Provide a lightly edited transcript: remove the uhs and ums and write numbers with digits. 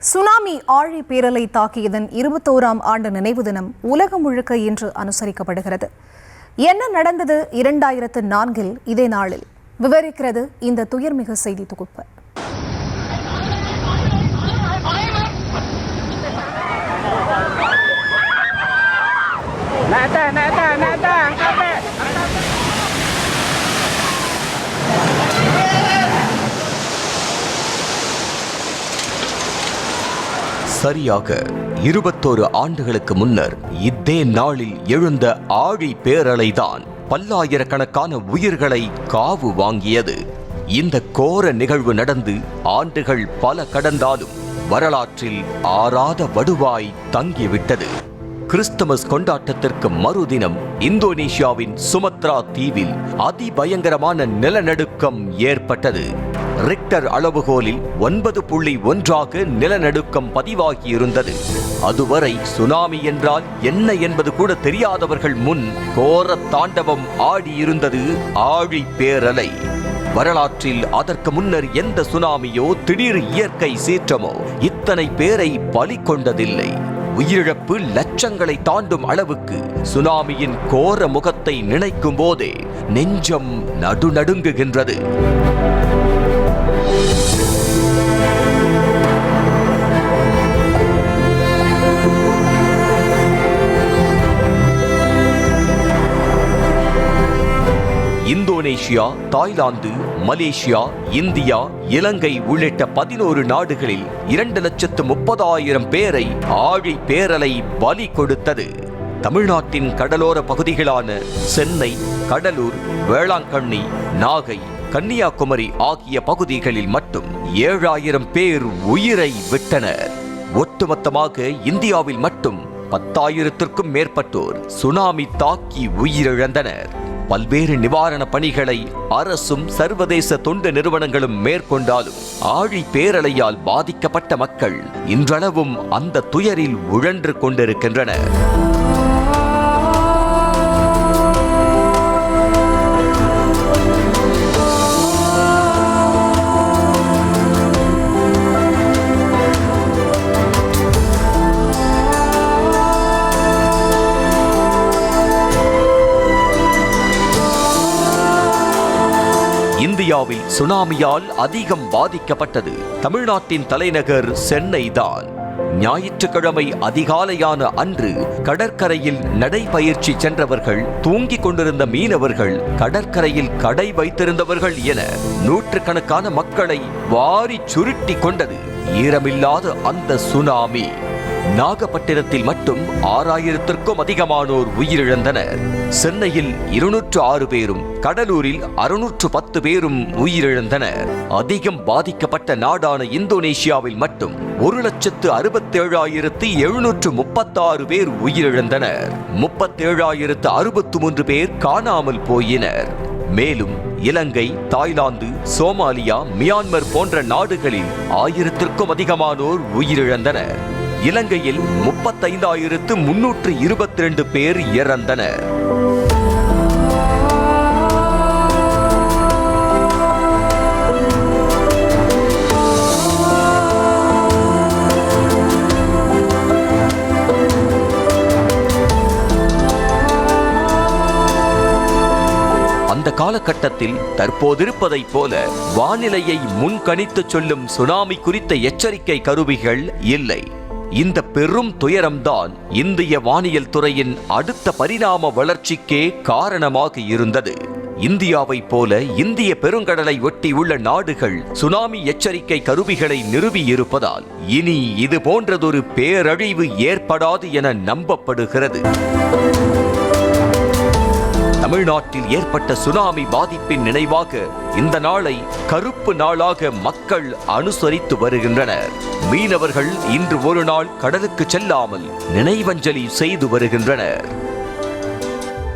Tsunami ஆழி பேரலை தாக்கியதன் 21ஆம் ஆண்டு நினைவு தினம் உலகம் முழுக்க இன்று அனுசரிக்கப்படுகிறது. என்ன நடந்தது 2004 இதே நாளில் விவரிக்கிறது இந்த துயர்மிகு செய்தி தொகுப்பு. சரியாக 21 ஆண்டுகளுக்கு முன்னர் இதே நாளில் எழுந்த ஆழி பேரலைதான் பல்லாயிரக்கணக்கான உயிர்களை காவு வாங்கியது. இந்த கோர நிகழ்வு நடந்து ஆண்டுகள் பல கடந்தாலும் வரலாற்றில் ஆறாத வடுவாய் தங்கிவிட்டது. கிறிஸ்துமஸ் கொண்டாட்டத்திற்கு மறுதினம் இந்தோனேஷியாவின் சுமத்ரா தீவில் அதிபயங்கரமான நிலநடுக்கம் ஏற்பட்டது. ரிக்டர் அளவுகோலில் 9.1 நிலநடுக்கம் பதிவாகியிருந்தது. அதுவரை சுனாமி என்றால் என்ன என்பது கூட தெரியாதவர்கள் முன் கோர தாண்டவம் ஆடியிருந்தது ஆழி பேரலை. வரலாற்றில் அதற்கு முன்னர் எந்த சுனாமியோ திடீர் இயற்கை சீற்றமோ இத்தனை பேரை பலி கொண்டதில்லை. உயிரிழப்பு லட்சங்களை தாண்டும் அளவுக்கு சுனாமியின் கோர முகத்தை நினைக்கும் போதே நெஞ்சம் நடுநடுங்குகின்றது. இந்தோனேஷியா, தாய்லாந்து, மலேசியா, இந்தியா, இலங்கை உள்ளிட்ட 11 நாடுகளில் 2,30,000 பேரை ஆழி பேரலை பலி கொடுத்தது. தமிழ்நாட்டின் கடலோர பகுதிகளான சென்னை, கடலூர், வேளாங்கண்ணி, நாகை, கன்னியாகுமரி ஆகிய பகுதிகளில் மட்டும் 7,000 பேர் உயிரை விட்டனர். ஒட்டுமொத்தமாக இந்தியாவில் மட்டும் 10,000த்திற்கும் மேற்பட்டோர் சுனாமி தாக்கி உயிரிழந்தனர். பல்வேறு நிவாரண பணிகளை அரசும் சர்வதேச தொண்டு நிறுவனங்களும் மேற்கொண்டாலும் ஆழி பேரலையால் பாதிக்கப்பட்ட மக்கள் இன்றளவும் அந்த துயரில் உழன்று கொண்டிருக்கின்றனர். இந்தியாவில் சுனாமியால் அதிகம் பாதிக்கப்பட்டது தமிழ்நாட்டின் தலைநகர் சென்னை தான். ஞாயிற்றுக்கிழமை அதிகாலையான அன்று கடற்கரையில் நடைபயிற்சி சென்றவர்கள், தூங்கிக் கொண்டிருந்த மீனவர்கள், கடற்கரையில் கடை வைத்திருந்தவர்கள் என நூற்றுக்கணக்கான மக்களை வாரி சுருட்டி கொண்டது ஈரமில்லாத அந்த சுனாமி. நாகப்பட்டினத்தில் மட்டும் 6,000த்திற்கும் அதிகமானோர் உயிரிழந்தனர். சென்னையில் 206 பேரும், கடலூரில் 610 பேரும் உயிரிழந்தனர். அதிகம் பாதிக்கப்பட்ட நாடான இந்தோனேஷியாவில் மட்டும் 1,67,736 பேர் உயிரிழந்தனர். 37,063 பேர் காணாமல் போயினர். மேலும் இலங்கை, தாய்லாந்து, சோமாலியா, மியான்மர் போன்ற நாடுகளில் 1000த்திற்கும் அதிகமானோர் உயிரிழந்தனர். இலங்கையில் 35,322 பேர் இறந்தனர். அந்த காலகட்டத்தில் தற்போதிருப்பதைப் போல வானிலையை முன்கணித்து சொல்லும் சுனாமி குறித்த எச்சரிக்கை கருவிகள் இல்லை. இந்த பெரும் துயரம்தான் இந்திய வானியல் துறையின் அடுத்த பரிணாம வளர்ச்சிக்கே காரணமாக இருந்தது. இந்தியாவைப் போல இந்திய பெருங்கடலை ஒட்டி உள்ள நாடுகள் சுனாமி எச்சரிக்கை கருவிகளை நிறுவி இருப்பதால் இனி இது போன்றதொரு பேரழிவு ஏற்படாது என நம்பப்படுகிறது. தமிழ்நாட்டில் ஏற்பட்ட சுனாமி பாதிப்பின் நினைவாக இந்த நாளை கருப்பு நாளாக மக்கள் அனுசரித்து வருகின்றனர். மீனவர்கள் இன்று ஒரு நாள் கடலுக்கு செல்லாமல் நினைவஞ்சலி செய்து வருகின்றனர்.